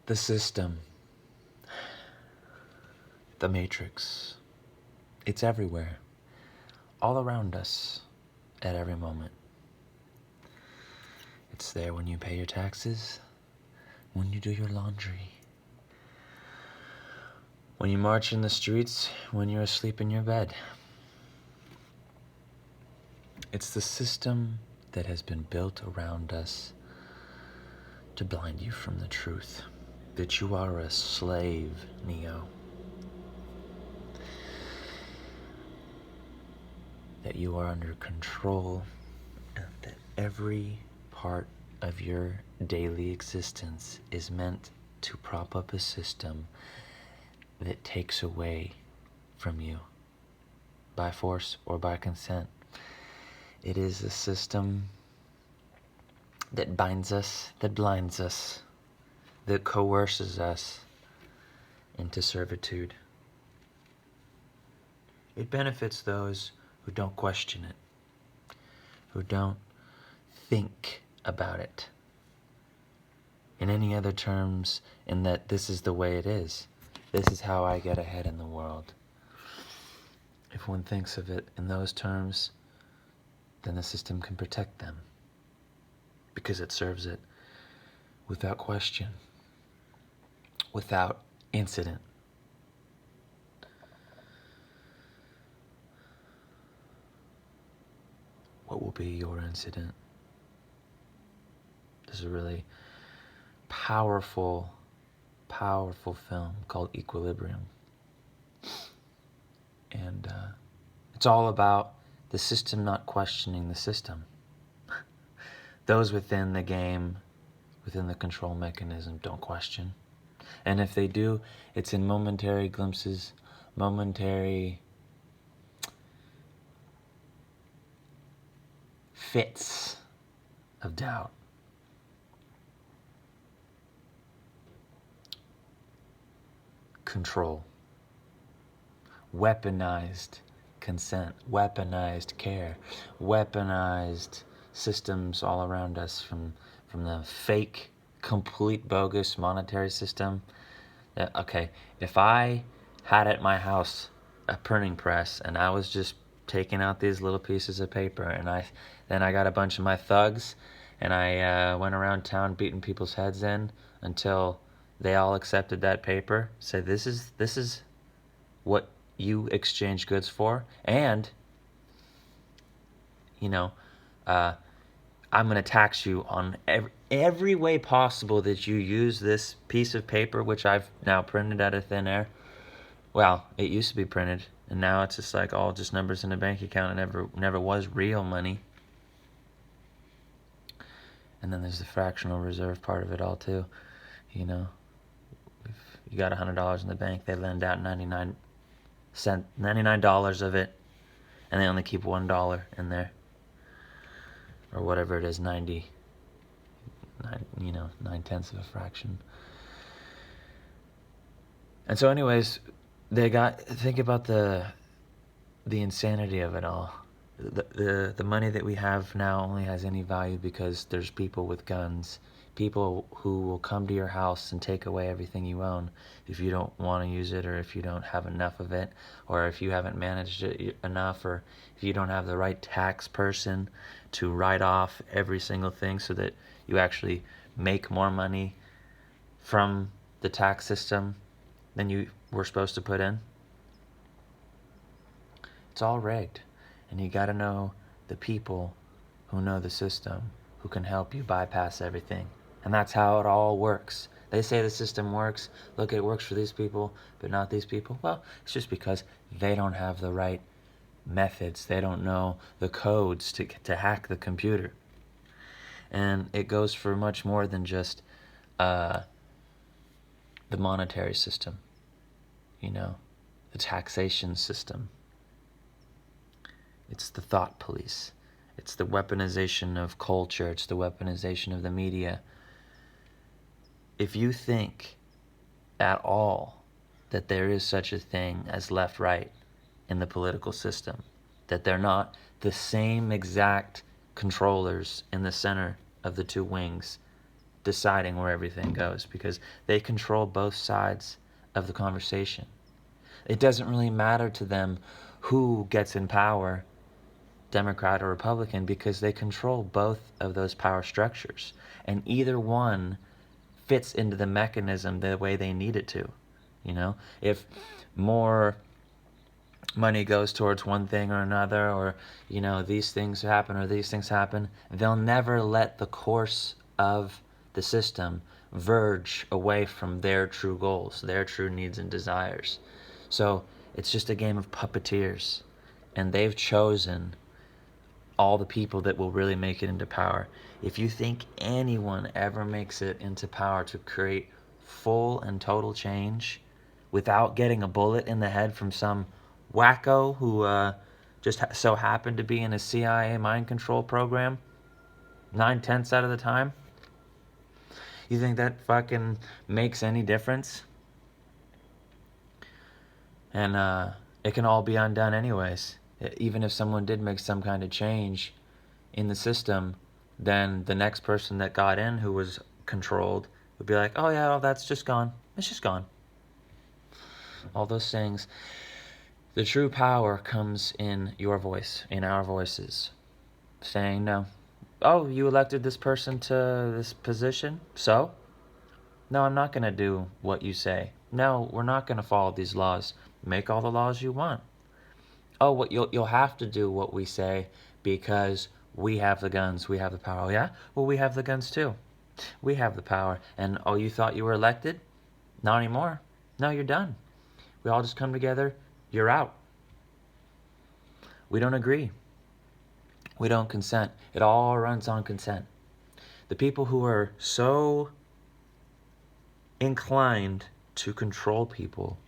The system, the matrix, it's everywhere, all around us, at every moment. It's there when you pay your taxes, when you do your laundry, when you march in the streets, when you're asleep in your bed. It's the system that has been built around us to blind you from the truth, that you are a slave, Neo. That you are under control, and that every part of your daily existence is meant to prop up a system that takes away from you by force or by consent. It is a system that binds us, that blinds us, that coerces us into servitude. It benefits those who don't question it, who don't think about it in any other terms, in that this is the way it is. This is how I get ahead in the world. If one thinks of it in those terms, then the system can protect them, because it serves it without question, without incident. What will be your incident? There's a really powerful film called Equilibrium. And it's all about the system not questioning the system. Those within the game, within the control mechanism, don't question. And if they do, it's in momentary glimpses, momentary fits of doubt. Control. Weaponized consent, weaponized care, weaponized systems all around us, from the fake, complete bogus monetary system. Okay, if I had at my house a printing press and I was just taking out these little pieces of paper, and then I got a bunch of my thugs and I went around town beating people's heads in until they all accepted that paper, said this is what you exchange goods for, and I'm going to tax you on every way possible that you use this piece of paper, which I've now printed out of thin air. Well, it used to be printed, and now it's just like all just numbers in a bank account. It never was real money. And then there's the fractional reserve part of it all too. If you got $100 in the bank, they lend out $99 of it, and they only keep $1 in there, or whatever it is, 9/10 of a fraction. And so anyways, think about the insanity of it all. The money that we have now only has any value because there's people with guns, people who will come to your house and take away everything you own if you don't want to use it, or if you don't have enough of it, or if you haven't managed it enough, or if you don't have the right tax person to write off every single thing so that you actually make more money from the tax system than you were supposed to put in. It's all rigged. And you got to know the people who know the system, who can help you bypass everything. And that's how it all works. They say the system works. Look, it works for these people, but not these people. Well, it's just because they don't have the right methods. They don't know the codes to hack the computer. And it goes for much more than just the monetary system, the taxation system. It's the thought police. It's the weaponization of culture. It's the weaponization of the media. If you think at all that there is such a thing as left-right in the political system, that they're not the same exact controllers in the center of the two wings, deciding where everything goes, because they control both sides of the conversation. It doesn't really matter to them who gets in power, Democrat or Republican, because they control both of those power structures. And either one fits into the mechanism the way they need it to. You know, if more money goes towards one thing or another, or, you know, these things happen or these things happen, they'll never let the course of the system verge away from their true goals, their true needs and desires. So it's just a game of puppeteers, and they've chosen all the people that will really make it into power. If you think anyone ever makes it into power to create full and total change without getting a bullet in the head from some wacko who just so happened to be in a CIA mind control program 9/10 out of the time, you think that fucking makes any difference? And it can all be undone anyways. Even if someone did make some kind of change in the system, then the next person that got in who was controlled would be like, oh yeah, well, that's just gone. It's just gone. All those things. The true power comes in your voice, in our voices, saying no. Oh, you elected this person to this position, so? No, I'm not going to do what you say. No, we're not going to follow these laws. Make all the laws you want. Oh, what you'll have to do what we say because we have the guns, we have the power. Oh, yeah? Well, we have the guns too. We have the power. And oh, you thought you were elected? Not anymore. No, you're done. We all just come together. You're out. We don't agree. We don't consent. It all runs on consent. The people who are so inclined to control people,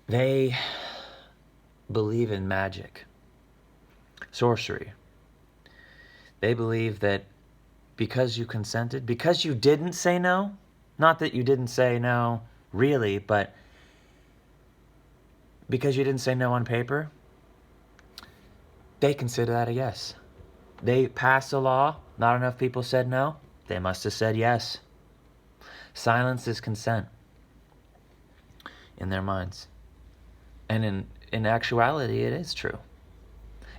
they believe in magic, sorcery. They believe that because you consented, because you didn't say no, not that you didn't say no really, but because you didn't say no on paper, they consider that a yes. They passed a law, not enough people said no, they must have said yes. Silence is consent in their minds. And in actuality, it is true.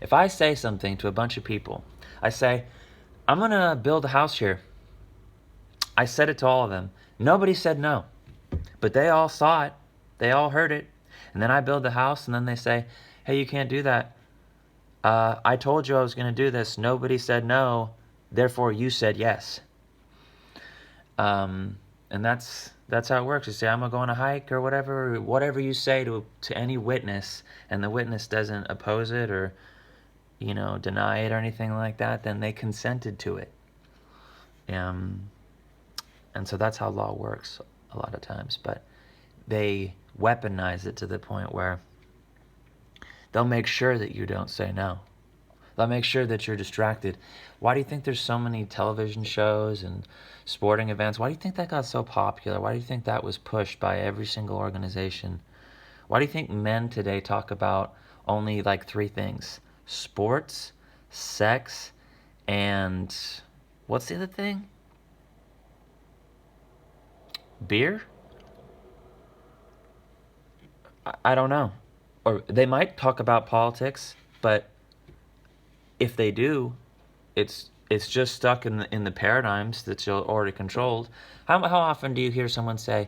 If I say something to a bunch of people, I say, I'm going to build a house here. I said it to all of them. Nobody said no, but they all saw it. They all heard it. And then I build the house, and then they say, hey, you can't do that. I told you I was going to do this. Nobody said no. Therefore, you said yes. And that's how it works. You say, I'm going to go on a hike or whatever you say to any witness, and the witness doesn't oppose it or, deny it or anything like that, then they consented to it. And so that's how law works a lot of times. But they weaponize it to the point where they'll make sure that you don't say no. They'll make sure that you're distracted. Why do you think there's so many television shows and sporting events? Why do you think that got so popular? Why do you think that was pushed by every single organization? Why do you think men today talk about only like 3 things? Sports, sex, and what's the other thing? Beer? I don't know. Or they might talk about politics, but if they do, it's just stuck in the paradigms that you're already controlled. How often do you hear someone say,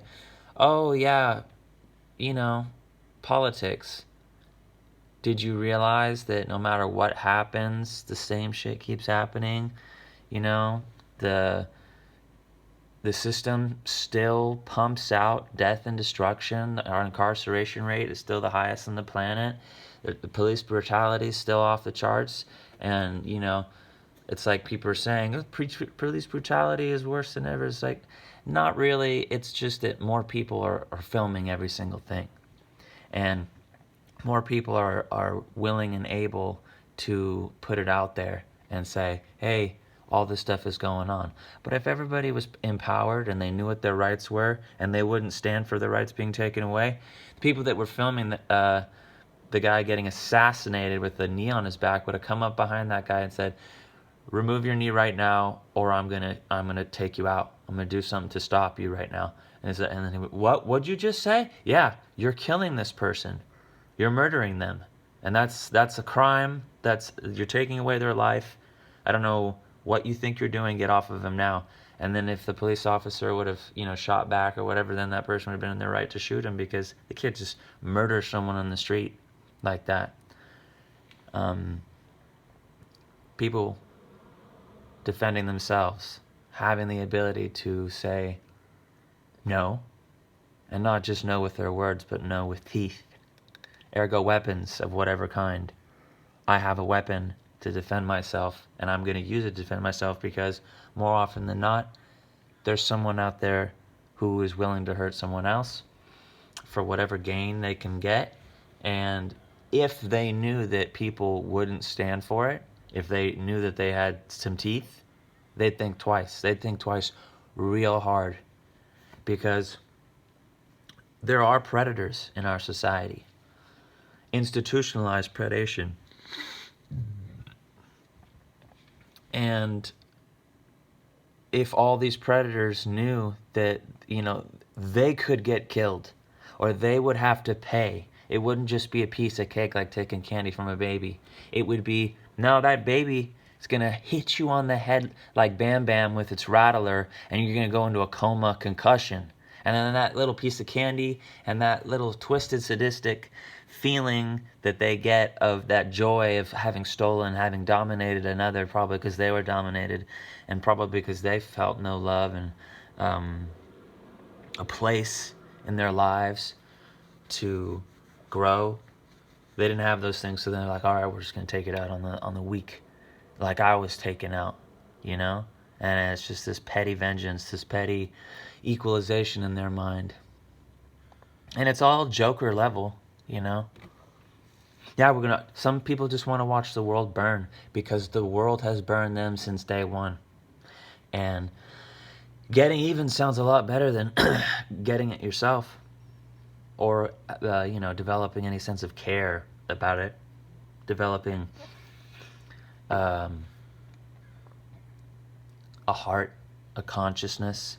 "Oh yeah, politics. Did you realize that no matter what happens, the same shit keeps happening? The system still pumps out death and destruction. Our incarceration rate is still the highest on the planet. The police brutality is still off the charts. And, it's like people are saying, oh, police brutality is worse than ever. It's like, not really. It's just that more people are filming every single thing. And more people are willing and able to put it out there and say, hey, all this stuff is going on. But if everybody was empowered and they knew what their rights were and they wouldn't stand for their rights being taken away, the people that were filming the guy getting assassinated with a knee on his back would have come up behind that guy and said, remove your knee right now, or I'm gonna take you out. I'm gonna do something to stop you right now. And then he went, what'd you just say? Yeah, you're killing this person. You're murdering them. And that's a crime. You're taking away their life. I don't know what you think you're doing. Get off of him now. And then if the police officer would have, shot back or whatever, then that person would have been in their right to shoot him, because they can't just murder someone on the street like that. People defending themselves, having the ability to say no, and not just no with their words, but no with teeth. Ergo weapons of whatever kind. I have a weapon to defend myself, and I'm going to use it to defend myself, because more often than not, there's someone out there who is willing to hurt someone else for whatever gain they can get. And if they knew that people wouldn't stand for it, if they knew that they had some teeth, they'd think twice. They'd think twice real hard, because there are predators in our society. Institutionalized predation. And if all these predators knew that, they could get killed, or they would have to pay, it wouldn't just be a piece of cake like taking candy from a baby. It would be, no, that baby is going to hit you on the head like Bam Bam with its rattler, and you're going to go into a coma, concussion. And then that little piece of candy and that little twisted sadistic feeling that they get of that joy of having stolen, having dominated another, probably because they were dominated, and probably because they felt no love and a place in their lives to grow. They didn't have those things, so they're like, all right, we're just going to take it out on the weak, like I was taken out, And it's just this petty vengeance, this petty equalization in their mind. And it's all Joker level, Yeah, some people just want to watch the world burn, because the world has burned them since day one. And getting even sounds a lot better than getting it yourself, or, developing any sense of care about it, developing a heart, a consciousness,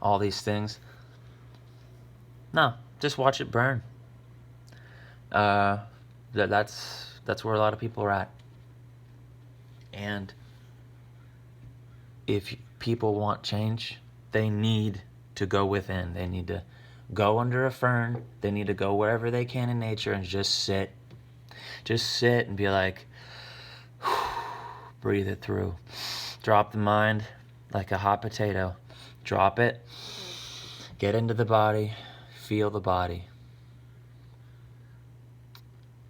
all these things. No, just watch it burn. That's where a lot of people are at. And if people want change, they need to go within. They need to go under a fern. They need to go wherever they can in nature and just sit. Just sit and be like, breathe it through. Drop the mind like a hot potato. Drop it. Get into the body. Feel the body.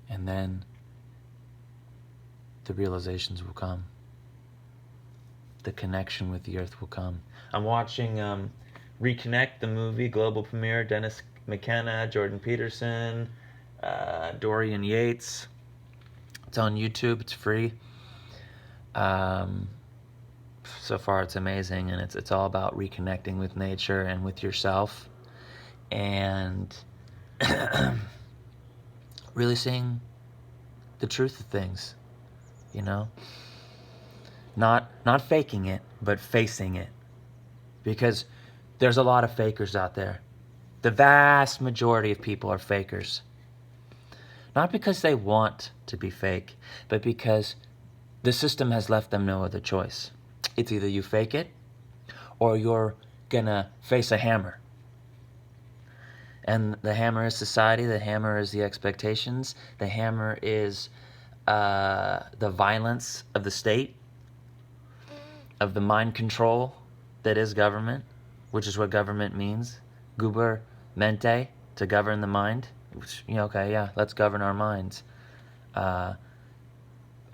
And then the realizations will come. The connection with the earth will come. I'm watching Reconnect, the movie, global premiere. Dennis McKenna, Jordan Peterson, Dorian Yates. It's on YouTube. It's free. So far, it's amazing, and it's all about reconnecting with nature and with yourself, and really seeing the truth of things. Not faking it, but facing it. Because there's a lot of fakers out there. The vast majority of people are fakers. Not because they want to be fake, but because the system has left them no other choice. It's either you fake it, or you're gonna face a hammer. And the hammer is society, the hammer is the expectations, the hammer is the violence of the state, of the mind control that is government, which is what government means. Gubermente, to govern the mind. Which, let's govern our minds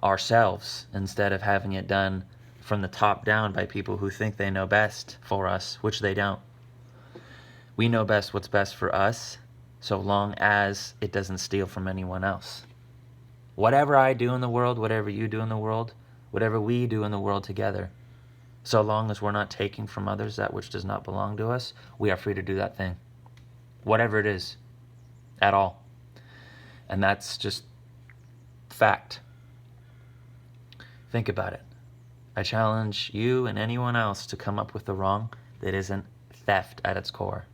ourselves, instead of having it done from the top down by people who think they know best for us, which they don't. We know best what's best for us, so long as it doesn't steal from anyone else. Whatever I do in the world, whatever you do in the world, whatever we do in the world together, so long as we're not taking from others that which does not belong to us, we are free to do that thing. Whatever it is, at all. And that's just fact. Think about it. I challenge you and anyone else to come up with a wrong that isn't theft at its core.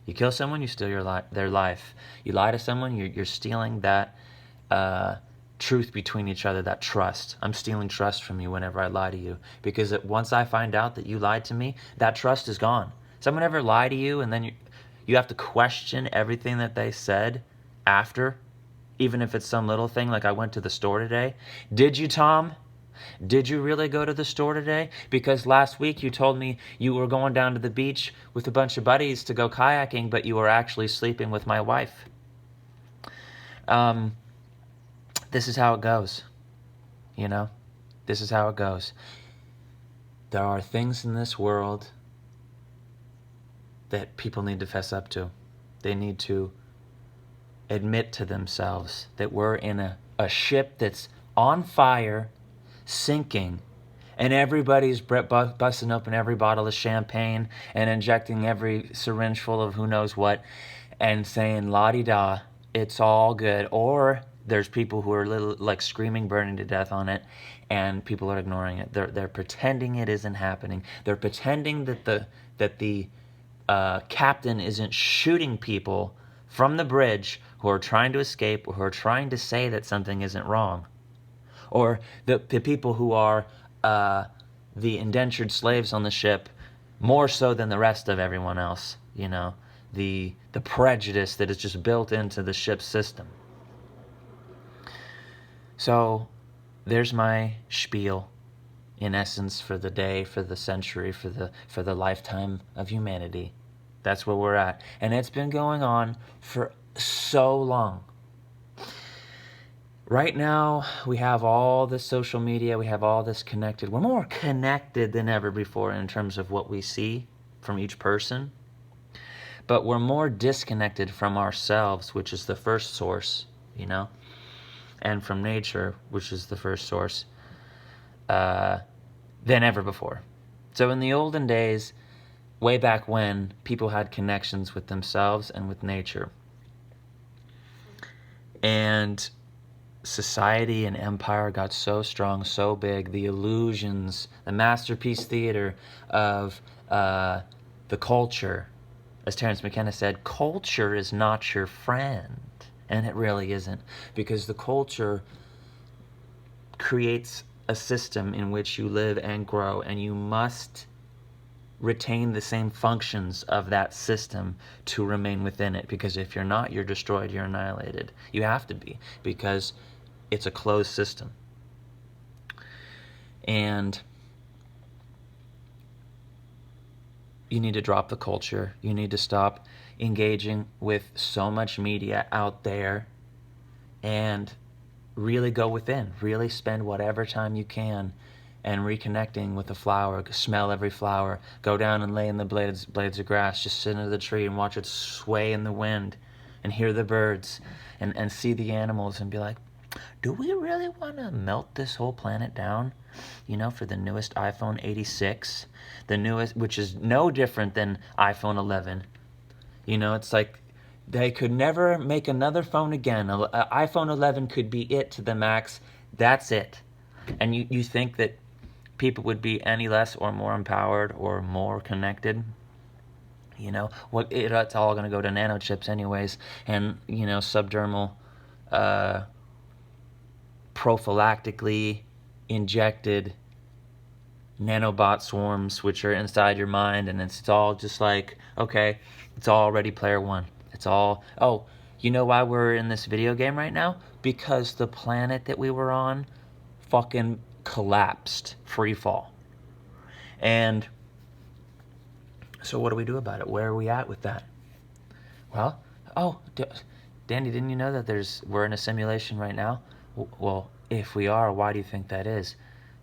You kill someone, you steal their life. You lie to someone, you're stealing that truth between each other, that trust. I'm stealing trust from you whenever I lie to you, because once I find out that you lied to me, that trust is gone. Someone ever lie to you and then you have to question everything that they said after, even if it's some little thing like I went to the store today. Did you, Tom? Did you really go to the store today? Because last week you told me you were going down to the beach with a bunch of buddies to go kayaking, but you were actually sleeping with my wife. This is how it goes. You know? This is how it goes. There are things in this world that people need to fess up to. They need to admit to themselves that we're in a ship that's on fire, sinking, and everybody's busting open every bottle of champagne and injecting every syringe full of who knows what and saying la-di-da, it's all good. Or there's people who are like screaming, burning to death on it, and people are ignoring it. They're pretending it isn't happening. They're pretending that the captain isn't shooting people from the bridge who are trying to escape or who are trying to say that something isn't wrong. Or the people who are the indentured slaves on the ship, more so than the rest of everyone else, you know, the prejudice that is just built into the ship's system. So there's my spiel, in essence, for the day, for the century, for the lifetime of humanity. That's where we're at. And it's been going on for so long. Right now, we have all this social media, we have all this connected. We're more connected than ever before in terms of what we see from each person. But we're more disconnected from ourselves, which is the first source, you know, and from nature, which is the first source, than ever before. So in the olden days, way back when, people had connections with themselves and with nature. And society and empire got so strong, so big, the illusions, the masterpiece theater of the culture. As Terence McKenna said, culture is not your friend. And it really isn't, because the culture creates a system in which you live and grow, and you must retain the same functions of that system to remain within it, because if you're not, you're destroyed, you're annihilated. You have to be, because it's a closed system. And you need to drop the culture. You need to stop engaging with so much media out there and really go within. Really spend whatever time you can and reconnecting with the flower. Smell every flower. Go down and lay in the blades of grass. Just sit under the tree and watch it sway in the wind and hear the birds and see the animals and be like, do we really want to melt this whole planet down, you know, for the newest iPhone 86, the newest, which is no different than iPhone 11. You know, it's like they could never make another phone again. iPhone 11 could be it to the max. That's it. And you think that people would be any less or more empowered or more connected? You know, it's all going to go to nanochips anyways, and, you know, subdermal prophylactically injected nanobot swarms which are inside your mind, and it's all just like, okay, it's all Ready Player One. It's all, oh, you know why we're in this video game right now? Because the planet that we were on fucking collapsed, free fall. And so what do we do about it? Where are we at with that? Well, Danny, didn't you know that we're in a simulation right now? Well, if we are, why do you think that is?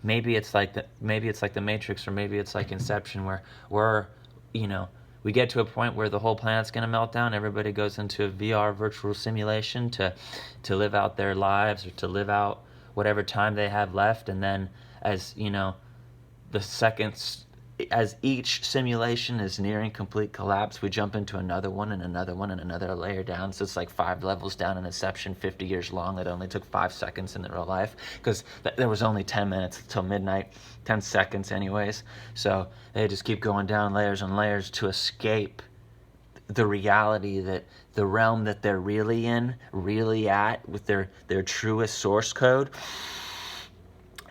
Maybe it's like the Matrix, or maybe it's like Inception, where we get to a point where the whole planet's going to melt down. Everybody goes into a VR virtual simulation to live out their lives, or to live out whatever time they have left, and then, as you know, the seconds as each simulation is nearing complete collapse, we jump into another one and another one and another layer down. So it's like 5 levels down in Inception, 50 years long. It only took 5 seconds in real life because there was only 10 minutes till midnight, 10 seconds anyways. So they just keep going down layers and layers to escape the reality that the realm that they're really in, really at, with their truest source code,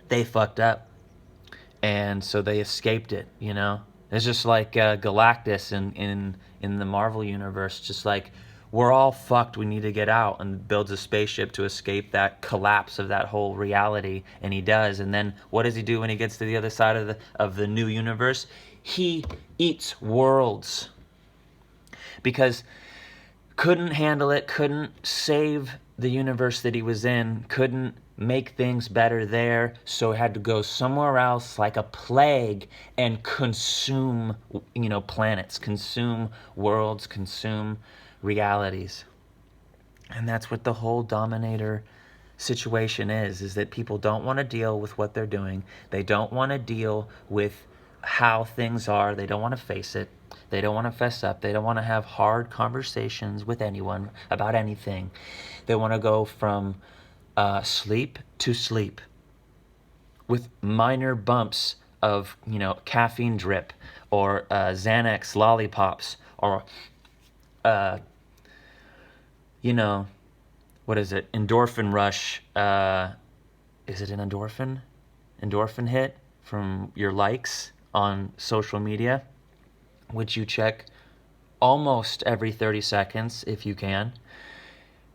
they fucked up. And so they escaped it, you know. It's just like Galactus in the Marvel universe, just like we're all fucked. We need to get out, and builds a spaceship to escape that collapse of that whole reality, and he does. And then what does he do when he gets to the other side of the new universe? He eats worlds because couldn't handle it, couldn't save the universe that he was in, couldn't make things better there, so had to go somewhere else like a plague and consume, planets, consume worlds, consume realities. And that's what the whole Dominator situation is that people don't want to deal with what they're doing. They don't want to deal with how things are. They don't want to face it. They don't want to fess up. They don't want to have hard conversations with anyone about anything. They want to go from sleep to sleep with minor bumps of, caffeine drip or Xanax lollipops or, what is it? Endorphin rush. Is it an endorphin? Endorphin hit from your likes on social media, which you check almost every 30 seconds if you can.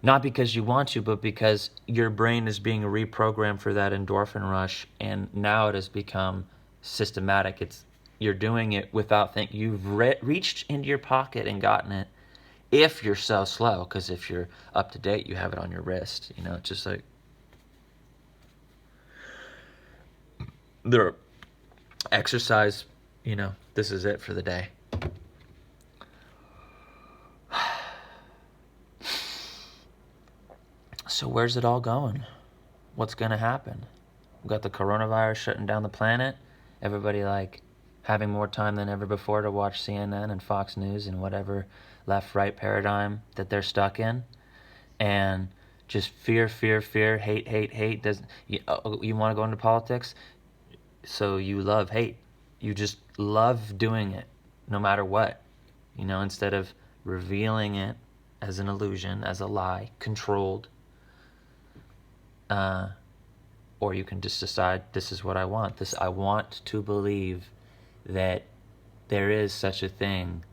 Not because you want to, but because your brain is being reprogrammed for that endorphin rush, and now it has become systematic. You're doing it without thinking. You've reached into your pocket and gotten it. If you're so slow, because if you're up to date, you have it on your wrist. It's just like the exercise. This is it for the day. So where's it all going? What's going to happen? We've got the coronavirus shutting down the planet. Everybody having more time than ever before to watch CNN and Fox News and whatever left-right paradigm that they're stuck in. And just fear, hate. You want to go into politics? So you love hate. You just love doing it no matter what. Instead of revealing it as an illusion, as a lie, controlled. Or you can just decide, this is what I want. I want to believe that there is such a thing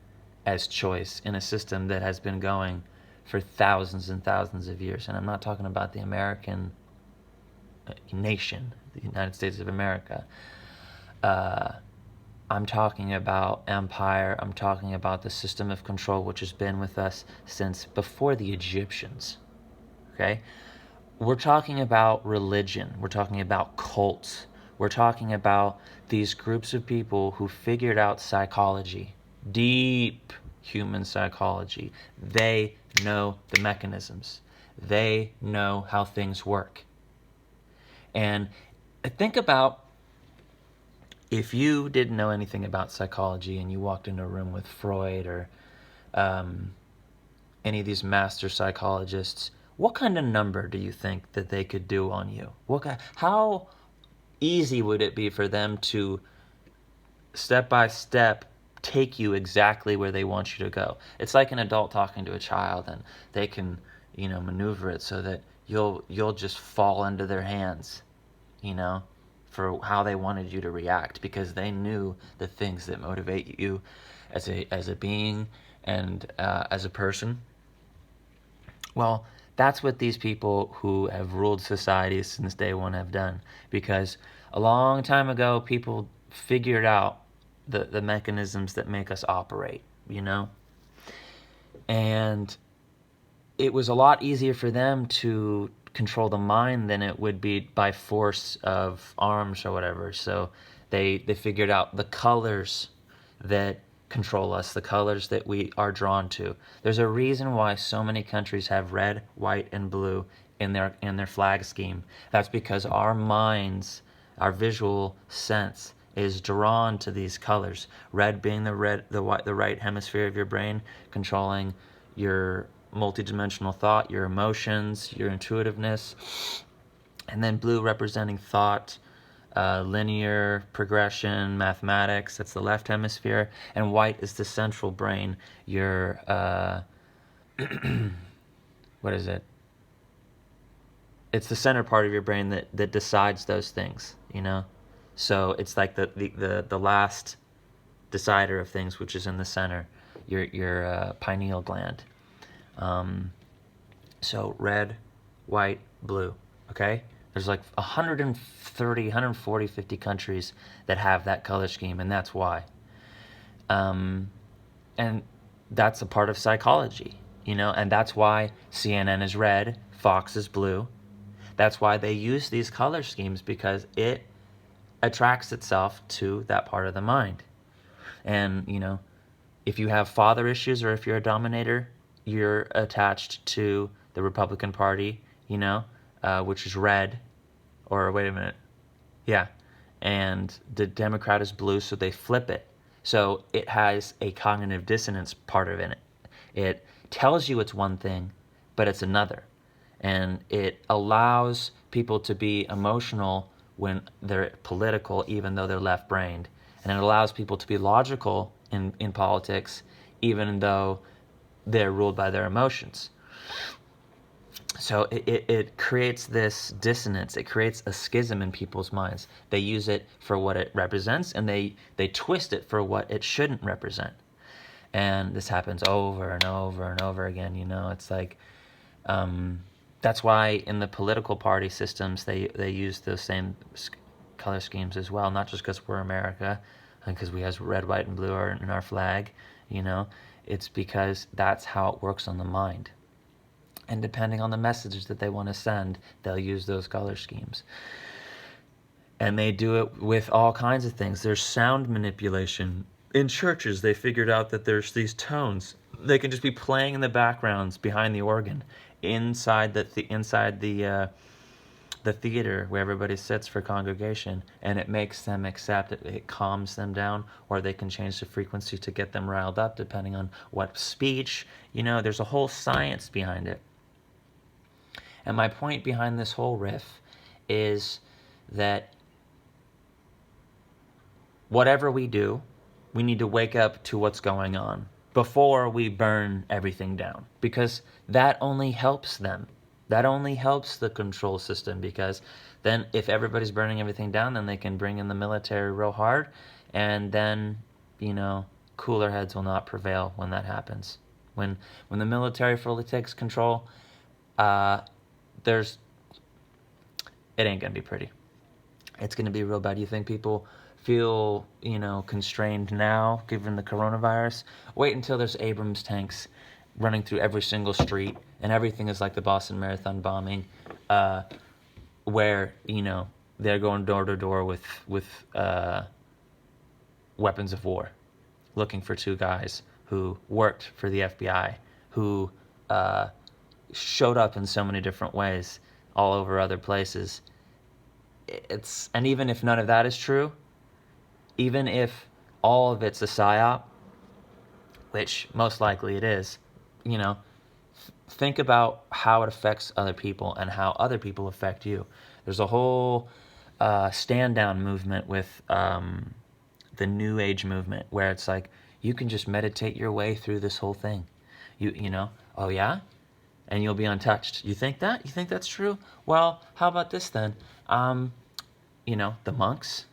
as choice in a system that has been going for thousands and thousands of years. And I'm not talking about the American nation, the United States of America. I'm talking about empire. I'm talking about the system of control which has been with us since before the Egyptians. Okay? We're talking about religion. We're talking about cults. We're talking about these groups of people who figured out psychology, deep human psychology. They know the mechanisms. They know how things work. And think about if you didn't know anything about psychology and you walked into a room with Freud or any of these master psychologists, what kind of number do you think that they could do on you? How easy would it be for them to, step by step, take you exactly where they want you to go? It's like an adult talking to a child, and they can, maneuver it so that you'll just fall into their hands, for how they wanted you to react, because they knew the things that motivate you as a being and as a person. Well, that's what these people who have ruled society since day one have done. Because a long time ago, people figured out the mechanisms that make us operate, And it was a lot easier for them to control the mind than it would be by force of arms or whatever. So they figured out the colors that control us, the colors that we are drawn to. There's a reason why so many countries have red, white, and blue in their flag scheme. That's because our minds, our visual sense is drawn to these colors. Red being the right hemisphere of your brain, controlling your multidimensional thought, your emotions, your intuitiveness, and then blue representing thought, linear progression, mathematics. That's the left hemisphere, and white is the central brain. Your what is it? It's the center part of your brain that decides those things, you know? So it's like the last decider of things, which is in the center, your pineal gland. So red, white, blue, okay? There's like 130, 140, 50 countries that have that color scheme, and that's why. And that's a part of psychology, you know? And that's why CNN is red, Fox is blue. That's why they use these color schemes, because it attracts itself to that part of the mind. And, you know, if you have father issues or if you're a dominator, you're attached to the Republican Party, you know, which is red. Or wait a minute. Yeah. And the Democrat is blue, so they flip it. So it has a cognitive dissonance part of it. It tells you it's one thing, but it's another. And it allows people to be emotional when they're political, even though they're left-brained. And it allows people to be logical in politics, even though they're ruled by their emotions. So it creates this dissonance. It creates a schism in people's minds. They use it for what it represents, and they twist it for what it shouldn't represent. And this happens over and over and over again, you know. It's like... that's why in the political party systems they use those same color schemes as well, not just because we're America and because we have red, white, and blue in our flag, you know. It's because that's how it works on the mind. And depending on the message that they want to send, they'll use those color schemes. And they do it with all kinds of things. There's sound manipulation. In churches, they figured out that there's these tones. They can just be playing in the backgrounds behind the organ, inside the theater where everybody sits for congregation, and it makes them accept it. It calms them down, or they can change the frequency to get them riled up depending on what speech. You know, there's a whole science behind it. And my point behind this whole riff is that whatever we do, we need to wake up to what's going on before we burn everything down, because that only helps them. That only helps the control system, because then if everybody's burning everything down, then they can bring in the military real hard, and then, you know, cooler heads will not prevail when that happens. When the military fully takes control, it ain't gonna be pretty. It's gonna be real bad. You think people feel, you know, constrained now given the coronavirus? Wait until there's Abrams tanks running through every single street and everything is like the Boston Marathon bombing, where, you know, they're going door to door with weapons of war, looking for two guys who worked for the FBI, who showed up in so many different ways all over other places. And even if none of that is true, even if all of it's a psyop, which most likely it is, you know, think about how it affects other people and how other people affect you. There's a whole stand down movement with the New Age movement, where it's like you can just meditate your way through this whole thing. You know, oh yeah? And you'll be untouched. You think that? You think that's true? Well, how about this then? You know, the monks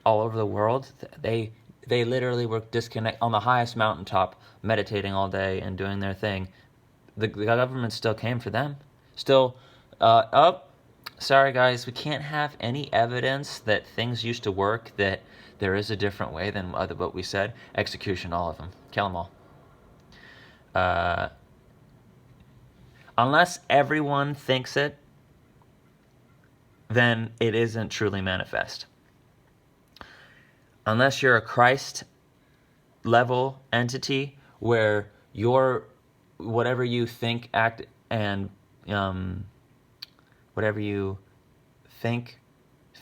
all over the world, they literally were disconnect on the highest mountaintop, meditating all day and doing their thing. The government still came for them. Still, sorry guys, we can't have any evidence that things used to work, that there is a different way than what we said. Execution, all of them. Kill them all. Unless everyone thinks it, then it isn't truly manifest. Unless you're a Christ level entity where your whatever you think, act, and whatever you think,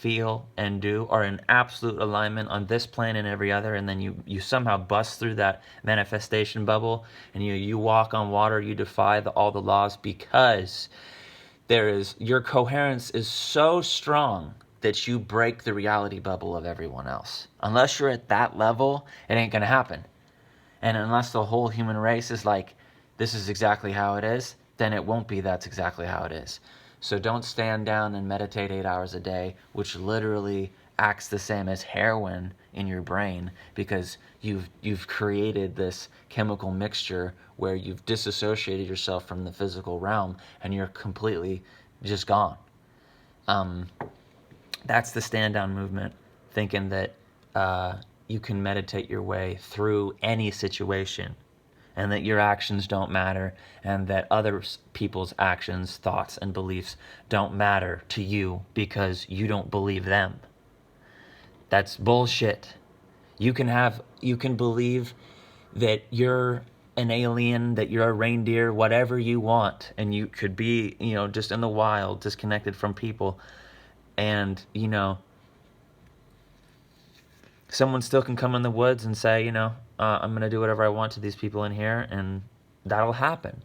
feel, and do are in absolute alignment on this plane and every other, and then you somehow bust through that manifestation bubble, and you walk on water, you defy all the laws, because your coherence is so strong that you break the reality bubble of everyone else. Unless you're at that level, it ain't gonna happen. And unless the whole human race is like, this is exactly how it is, then it won't be that's exactly how it is. So don't stand down and meditate 8 hours a day, which literally acts the same as heroin in your brain, because you've created this chemical mixture where you've disassociated yourself from the physical realm and you're completely just gone. That's the stand down movement, thinking that you can meditate your way through any situation, and that your actions don't matter, and that other people's actions, thoughts, and beliefs don't matter to you because you don't believe them. That's bullshit. You can believe that you're an alien, that you're a reindeer, whatever you want, and you could be, just in the wild, disconnected from people, and someone still can come in the woods and say, I'm going to do whatever I want to these people in here, and that'll happen.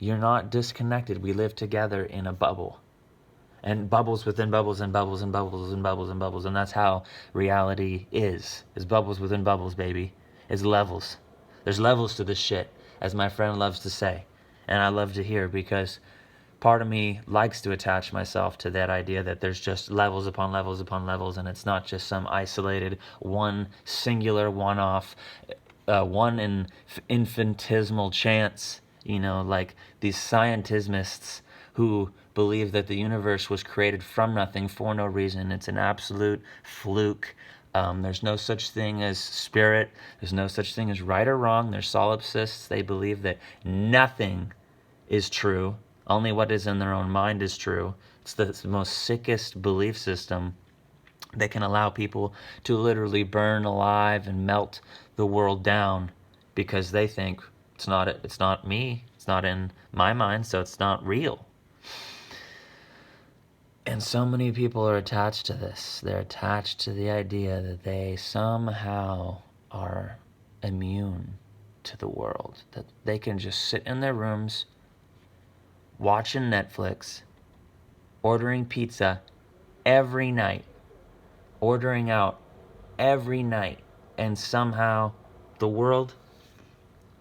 You're not disconnected. We live together in a bubble. And bubbles within bubbles and bubbles and bubbles and bubbles and bubbles. And that's how reality is bubbles within bubbles, baby. It's levels. There's levels to this shit, as my friend loves to say. And I love to hear, because part of me likes to attach myself to that idea that there's just levels upon levels upon levels, and it's not just some isolated, one singular, one-off, one infinitesimal chance, like these scientismists who believe that the universe was created from nothing for no reason. It's an absolute fluke. There's no such thing as spirit. There's no such thing as right or wrong. They're solipsists. They believe that nothing is true. Only what is in their own mind is true. It's the most sickest belief system that can allow people to literally burn alive and melt the world down, because they think it's not me, it's not in my mind, so it's not real. And so many people are attached to this. They're attached to the idea that they somehow are immune to the world, that they can just sit in their rooms watching Netflix, ordering pizza every night, ordering out every night, and somehow the world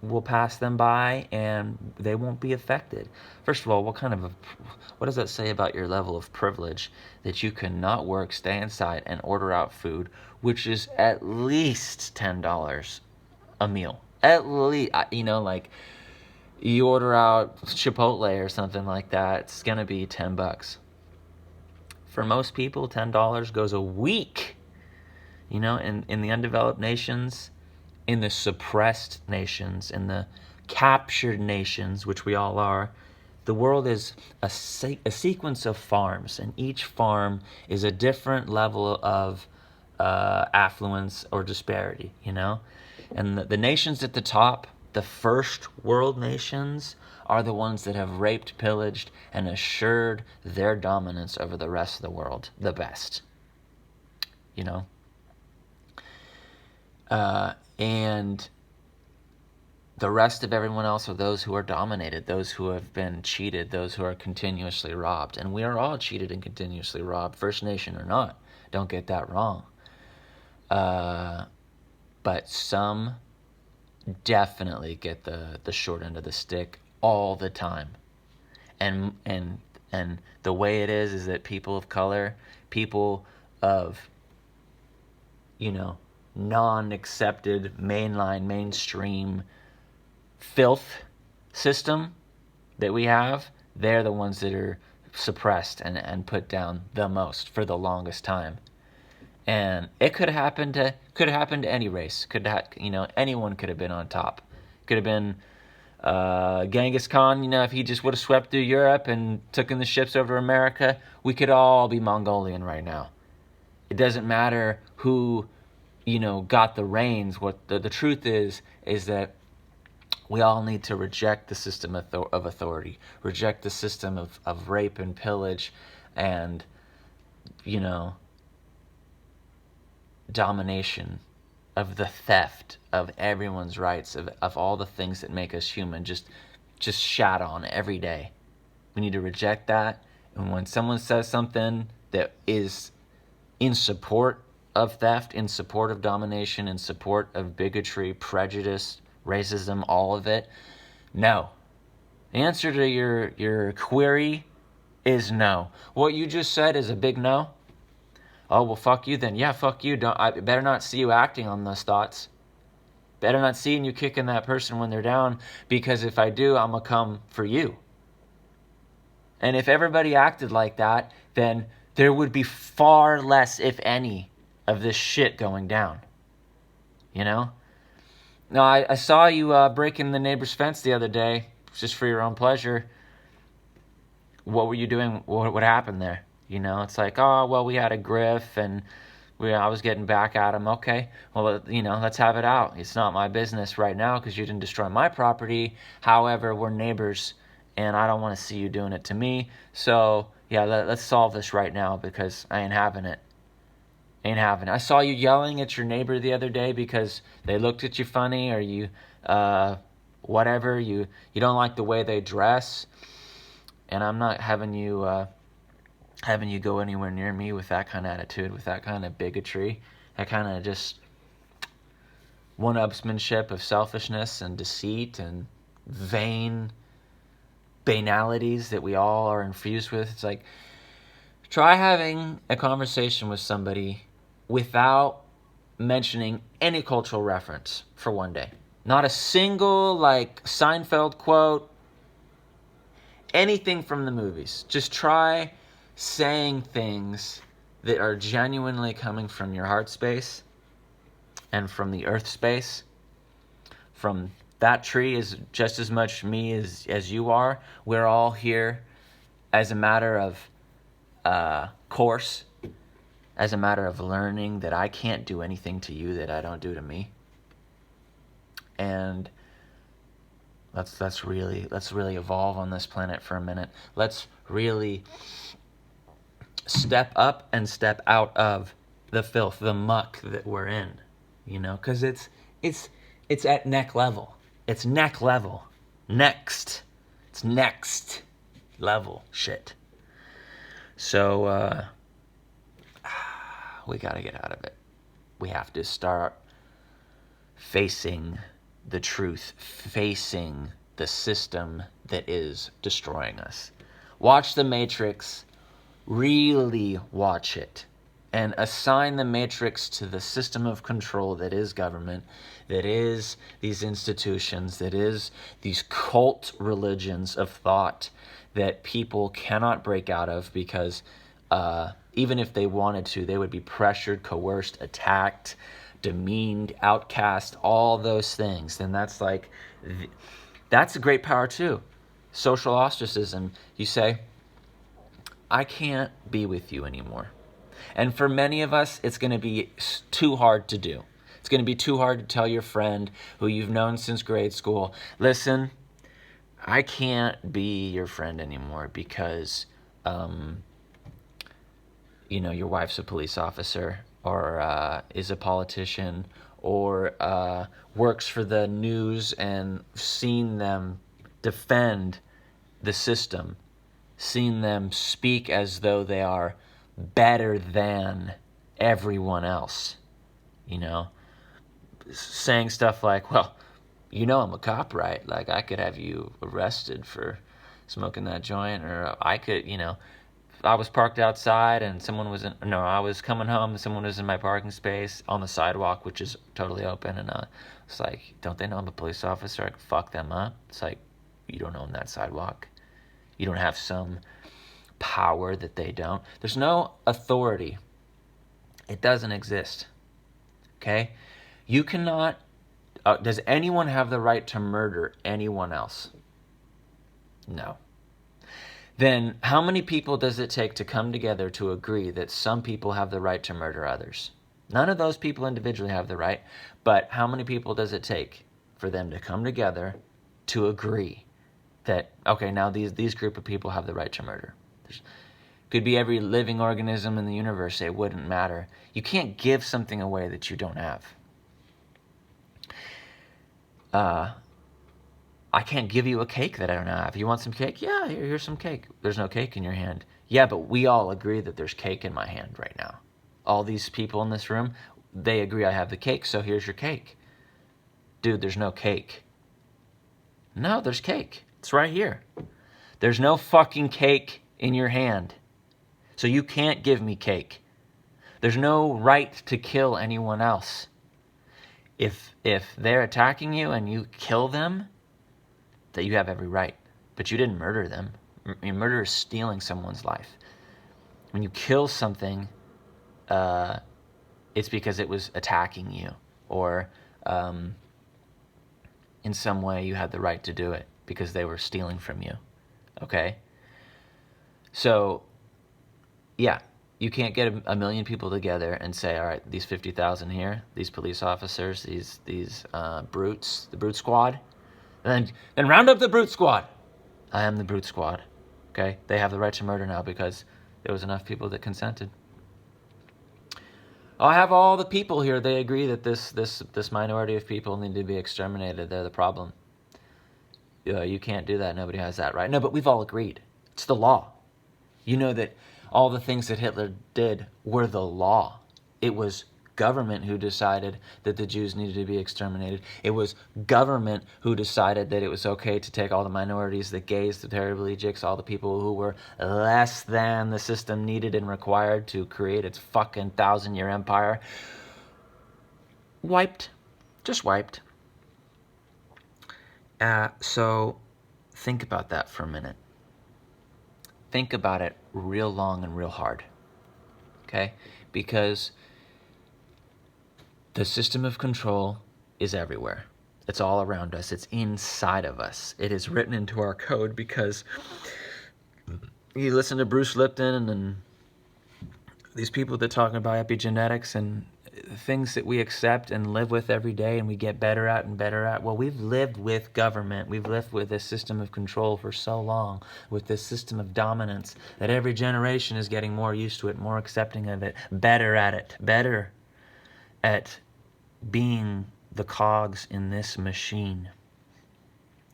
will pass them by and they won't be affected. First of all, what does that say about your level of privilege, that you cannot work, stay inside, and order out food, which is at least $10 a meal? At least, like, you order out Chipotle or something like that, it's gonna be $10. For most people, $10 goes a week. In the undeveloped nations, in the suppressed nations, in the captured nations, which we all are, the world is a sequence of farms, and each farm is a different level of affluence or disparity, And the nations at the top, the first world nations, are the ones that have raped, pillaged, and assured their dominance over the rest of the world the best. And the rest of everyone else are those who are dominated, those who have been cheated, those who are continuously robbed. And we are all cheated and continuously robbed, First Nation or not. Don't get that wrong. But some definitely get the short end of the stick all the time. And the way it is that people of color, people of, non-accepted, mainstream filth system that we have, they're the ones that are suppressed and put down the most for the longest time. And it could have happened to any race. Anyone could have been on top. Could have been Genghis Khan, if he just would have swept through Europe and taken the ships over to America, we could all be Mongolian right now. It doesn't matter who, got the reins. What the truth is that we all need to reject the system of authority, reject the system of rape and pillage and, domination, of the theft of everyone's rights, of all the things that make us human, just shat on every day. We need to reject that. And when someone says something that is in support of theft, in support of domination, in support of bigotry, prejudice, racism, all of it, no. The answer to your query is no. What you just said is a big no. Oh, well, fuck you then. Yeah, fuck you. I better not see you acting on those thoughts. Better not seeing you kicking that person when they're down, because if I do, I'm going to come for you. And if everybody acted like that, then there would be far less, if any, of this shit going down. You know? No, I saw you breaking the neighbor's fence the other day, just for your own pleasure. What were you doing? What happened there? You know, it's like, oh, well, we had a griff and I was getting back at him. Okay, well, you know, let's have it out. It's not my business right now because you didn't destroy my property. However, we're neighbors and I don't want to see you doing it to me. So, yeah, let's solve this right now because I ain't having it. I saw you yelling at your neighbor the other day because they looked at you funny, or you, whatever, you don't like the way they dress. And I'm not having you go anywhere near me with that kind of attitude, with that kind of bigotry, that kind of just one-upsmanship of selfishness and deceit and vain banalities that we all are infused with. It's like, try having a conversation with somebody without mentioning any cultural reference for one day. Not a single, like, Seinfeld quote, anything from the movies. Just try saying things that are genuinely coming from your heart space and from the earth space. From that tree is just as much me as you are. We're all here as a matter of course, as a matter of learning that I can't do anything to you that I don't do to me. And let's really evolve on this planet for a minute. Let's really step up and step out of the filth, the muck that we're in, you know, because it's at neck level. It's neck level. Next. It's next level shit. So we got to get out of it. We have to start facing the truth, facing the system that is destroying us. Watch The Matrix. Really watch it. And assign the Matrix to the system of control that is government, that is these institutions, that is these cult religions of thought that people cannot break out of because even if they wanted to, they would be pressured, coerced, attacked, demeaned, outcast, all those things. And that's that's a great power too. Social ostracism. You say, I can't be with you anymore. And for many of us, it's going to be too hard to do. It's going to be too hard to tell your friend who you've known since grade school, listen, I can't be your friend anymore because, your wife's a police officer or is a politician or works for the news, and seen them defend the system, seen them speak as though they are better than everyone else, saying stuff like, well, I'm a cop, right? Like, I could have you arrested for smoking that joint, or I could, I was parked outside and I was coming home and someone was in my parking space on the sidewalk, which is totally open, and it's like, don't they know I'm a police officer? I could fuck them up. It's like, you don't own that sidewalk. You don't have some power that they don't. There's no authority. It doesn't exist. Okay? You cannot... does anyone have the right to murder anyone else? No. Then how many people does it take to come together to agree that some people have the right to murder others? None of those people individually have the right, but how many people does it take for them to come together to agree that, okay, now these group of people have the right to murder? Could be every living organism in the universe. It wouldn't matter. You can't give something away that you don't have. I can't give you a cake that I don't have. You want some cake? Yeah, here's some cake. There's no cake in your hand. Yeah, but we all agree that there's cake in my hand right now. All these people in this room, they agree I have the cake, so here's your cake. Dude, there's no cake. No, there's cake. It's right here. There's no fucking cake in your hand. So you can't give me cake. There's no right to kill anyone else. If they're attacking you and you kill them, that you have every right. But you didn't murder them. Murder is stealing someone's life. When you kill something, it's because it was attacking you, or in some way you had the right to do it because they were stealing from you. Okay? So, yeah, you can't get a million people together and say, all right, these 50,000 here, these police officers, these brutes, the brute squad, and then round up the brute squad. I am the brute squad. Okay? They have the right to murder now because there was enough people that consented. I have all the people here. They agree that this minority of people need to be exterminated. They're the problem. You can't do that. Nobody has that right. No, but we've all agreed. It's the law. You know that all the things that Hitler did were the law. It was government who decided that the Jews needed to be exterminated. It was government who decided that it was okay to take all the minorities, the gays, the paraplegics, all the people who were less than the system needed and required to create its fucking 1,000-year empire. Wiped. Just wiped. So think about that for a minute. Think about it real long and real hard. Okay? Because the system of control is everywhere. It's all around us. It's inside of us. It is written into our code because you listen to Bruce Lipton and these people that talk about epigenetics and things that we accept and live with every day and we get better at and better at. Well, we've lived with government. We've lived with this system of control for so long, with this system of dominance, that every generation is getting more used to it, more accepting of it, better at it, better at being the cogs in this machine.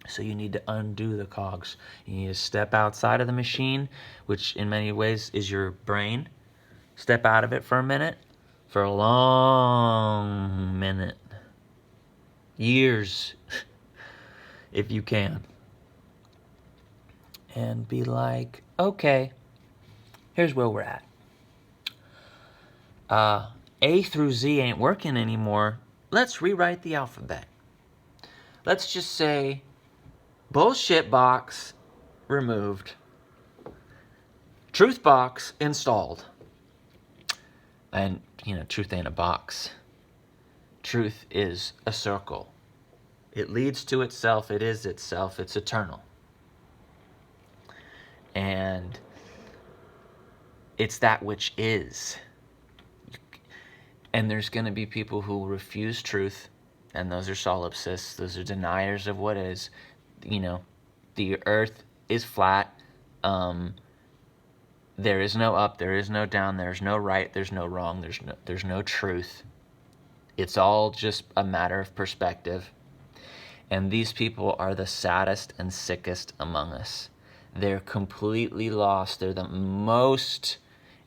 So you need to undo the cogs. You need to step outside of the machine, which in many ways is your brain. Step out of it for a minute, for a long minute, years, if you can. And be like, okay, here's where we're at. A through Z ain't working anymore. Let's rewrite the alphabet. Let's just say bullshit box removed. Truth box installed. And, truth ain't a box. Truth is a circle. It leads to itself. It is itself. It's eternal. And it's that which is. And there's going to be people who refuse truth, and those are solipsists. Those are deniers of what is. The earth is flat. There is no up, there is no down, there's no right, there's no wrong, there's no truth. It's all just a matter of perspective. And these people are the saddest and sickest among us. They're completely lost. They're the most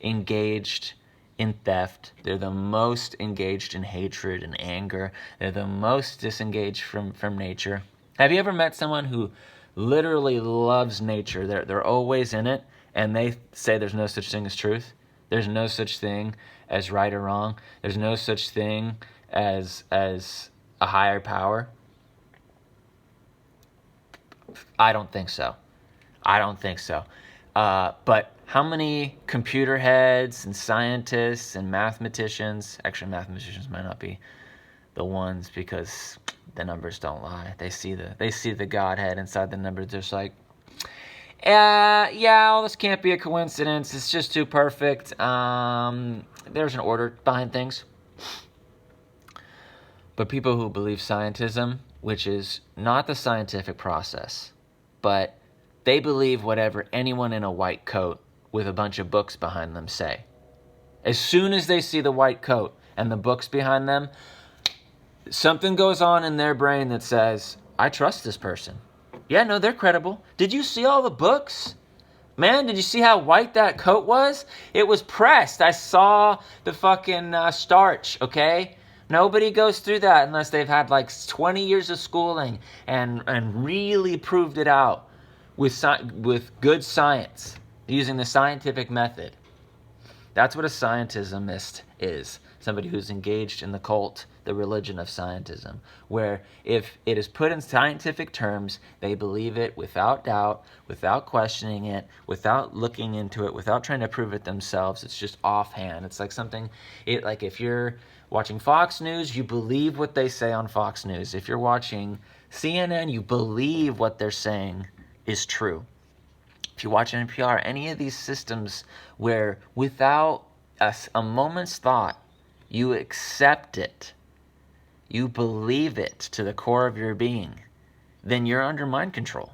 engaged in theft. They're the most engaged in hatred and anger. They're the most disengaged from nature. Have you ever met someone who literally loves nature? They're always in it, and they say there's no such thing as truth. There's no such thing as right or wrong. There's no such thing as a higher power. I don't think so. But how many computer heads and scientists and mathematicians, actually mathematicians might not be the ones because the numbers don't lie. They see the Godhead inside the numbers. They're just like, all this can't be a coincidence. It's just too perfect. There's an order behind things. But people who believe scientism, which is not the scientific process, but they believe whatever anyone in a white coat with a bunch of books behind them say. As soon as they see the white coat and the books behind them, something goes on in their brain that says, I trust this person. Yeah, no, they're credible. Did you see all the books? Man, did you see how white that coat was? It was pressed. I saw the fucking starch, okay? Nobody goes through that unless they've had like 20 years of schooling and really proved it out with good science, using the scientific method. That's what a scientismist is. Somebody who's engaged in the cult, the religion of scientism, where if it is put in scientific terms, they believe it without doubt, without questioning it, without looking into it, without trying to prove it themselves. It's just offhand. It's like something, like if you're watching Fox News, you believe what they say on Fox News. If you're watching CNN, you believe what they're saying is true. If you watch NPR, any of these systems where without a moment's thought, you accept it, you believe it to the core of your being, then you're under mind control.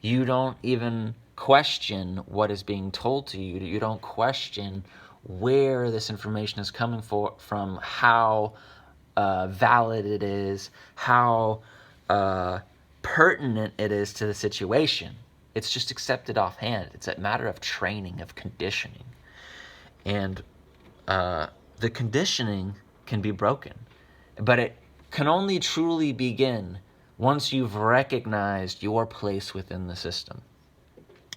You don't even question what is being told to you. You don't question where this information is coming from, how valid it is, how pertinent it is to the situation. It's just accepted offhand. It's a matter of training, of conditioning. And the conditioning can be broken. But it can only truly begin once you've recognized your place within the system.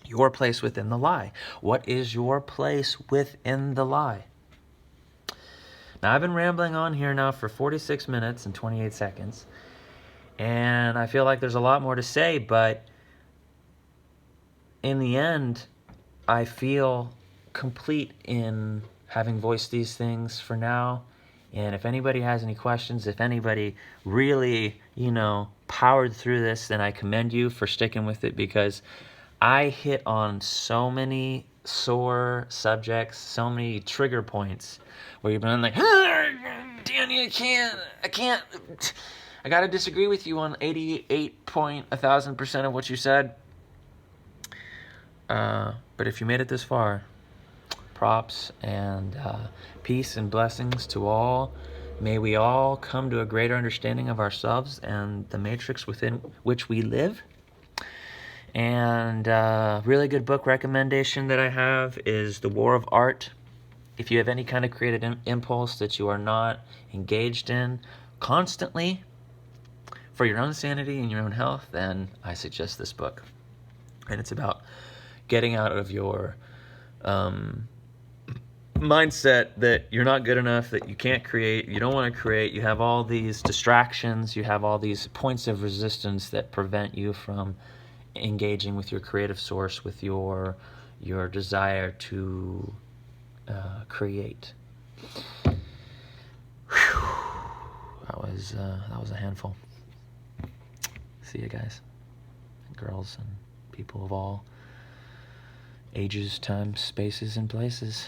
Your place within the lie. What is your place within the lie? Now, I've been rambling on here now for 46 minutes and 28 seconds. And I feel like there's a lot more to say, but in the end, I feel complete in having voiced these things for now. And if anybody has any questions, if anybody really, powered through this, then I commend you for sticking with it, because I hit on so many sore subjects, so many trigger points where you've been like, Danny, I can't, I got to disagree with you on 88.1000% of what you said. But if you made it this far, props and peace and blessings to all. May we all come to a greater understanding of ourselves and the matrix within which we live. And really good book recommendation that I have is The War of Art. If you have any kind of creative impulse that you are not engaged in constantly for your own sanity and your own health, then I suggest this book. And it's about getting out of your mindset that you're not good enough, that you can't create, you don't want to create, you have all these distractions, you have all these points of resistance that prevent you from engaging with your creative source, with your desire to create. Whew. That was a handful. See you guys, girls and people of all ages, times, spaces, and places.